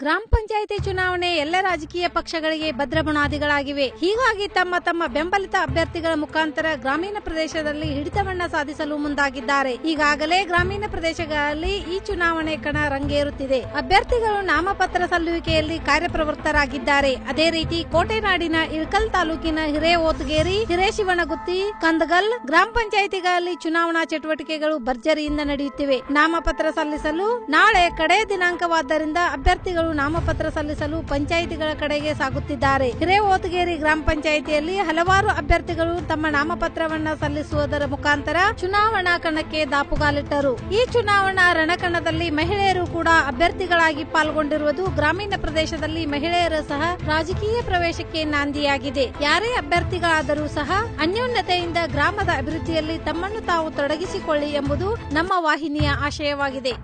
ಗ್ರಾಮ ಪಂಚಾಯಿತಿ ಚುನಾವಣೆ ಎಲ್ಲ ರಾಜಕೀಯ ಪಕ್ಷಗಳಿಗೆ ಭದ್ರ ಬುನಾದಿಗಳಾಗಿವೆ. ಹೀಗಾಗಿ ತಮ್ಮ ತಮ್ಮ ಬೆಂಬಲಿತ ಅಭ್ಯರ್ಥಿಗಳ ಮುಖಾಂತರ ಗ್ರಾಮೀಣ ಪ್ರದೇಶದಲ್ಲಿ ಹಿಡಿತವನ್ನ ಸಾಧಿಸಲು ಮುಂದಾಗಿದ್ದಾರೆ. ಈಗಾಗಲೇ ಗ್ರಾಮೀಣ ಪ್ರದೇಶಗಳಲ್ಲಿ ಈ ಚುನಾವಣೆ ಕಣ ರಂಗೇರುತ್ತಿದೆ. ಅಭ್ಯರ್ಥಿಗಳು ನಾಮಪತ್ರ ಸಲ್ಲುವಿಕೆಯಲ್ಲಿ ಕಾರ್ಯಪ್ರವೃತ್ತರಾಗಿದ್ದಾರೆ. ಅದೇ ರೀತಿ ಕೋಟೆನಾಡಿನ ಇಳಕಲ್ ತಾಲೂಕಿನ ಹಿರೇಓತಗೇರಿ, ಹಿರೇಶಿವನಗುತ್ತಿ, ಕಂದಗಲ್ ಗ್ರಾಮ ಪಂಚಾಯಿತಿಗಳಲ್ಲಿ ಚುನಾವಣಾ ಚಟುವಟಿಕೆಗಳು ಭರ್ಜರಿಯಿಂದ ನಡೆಯುತ್ತಿವೆ. ನಾಮಪತ್ರ ಸಲ್ಲಿಸಲು ನಾಳೆ ಕಡೆ ದಿನಾಂಕವಾದ್ದರಿಂದ ಅಭ್ಯರ್ಥಿಗಳು ನಾಮಪತ್ರ ಸಲ್ಲಿಸಲು ಪಂಚಾಯಿತಿಗಳ ಕಡೆಗೆ ಸಾಗುತ್ತಿದ್ದಾರೆ. ಹಿರೇಓತಗೇರಿ ಗ್ರಾಮ ಪಂಚಾಯಿತಿಯಲ್ಲಿ ಹಲವಾರು ಅಭ್ಯರ್ಥಿಗಳು ತಮ್ಮ ನಾಮಪತ್ರವನ್ನ ಸಲ್ಲಿಸುವುದರ ಮುಖಾಂತರ ಚುನಾವಣಾ ಕಣಕ್ಕೆ ದಾಪುಗಾಲಿಟ್ಟರು. ಈ ಚುನಾವಣಾ ರಣಕಣದಲ್ಲಿ ಮಹಿಳೆಯರು ಕೂಡ ಅಭ್ಯರ್ಥಿಗಳಾಗಿ ಪಾಲ್ಗೊಂಡಿರುವುದು ಗ್ರಾಮೀಣ ಪ್ರದೇಶದಲ್ಲಿ ಮಹಿಳೆಯರ ಸಹ ರಾಜಕೀಯ ಪ್ರವೇಶಕ್ಕೆ ನಾಂದಿಯಾಗಿದೆ. ಯಾರೇ ಅಭ್ಯರ್ಥಿಗಳಾದರೂ ಸಹ ಅನ್ಯೋನ್ಯತೆಯಿಂದ ಗ್ರಾಮದ ಅಭಿವೃದ್ಧಿಯಲ್ಲಿ ತಮ್ಮನ್ನು ತಾವು ತೊಡಗಿಸಿಕೊಳ್ಳಿ ಎಂಬುದು ನಮ್ಮ ವಾಹಿನಿಯ ಆಶಯವಾಗಿದೆ.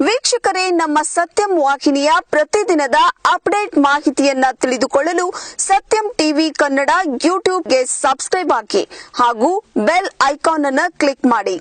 ವೀಕ್ಷಕರೇ, ನಮ್ಮ ಸತ್ಯಂ ವಾಹಿನಿಯ ಪ್ರತಿದಿನದ ಅಪ್ಡೇಟ್ ಮಾಹಿತಿಯನ್ನ ತಿಳಿದುಕೊಳ್ಳಲು ಸತ್ಯಂ ಟಿವಿ ಕನ್ನಡ ಯೂಟ್ಯೂಬ್ಗೆ ಸಬ್ಸ್ಕ್ರೈಬ್ ಆಗಿ ಹಾಗೂ ಬೆಲ್ ಐಕಾನ್ ಅನ್ನು ಕ್ಲಿಕ್ ಮಾಡಿ.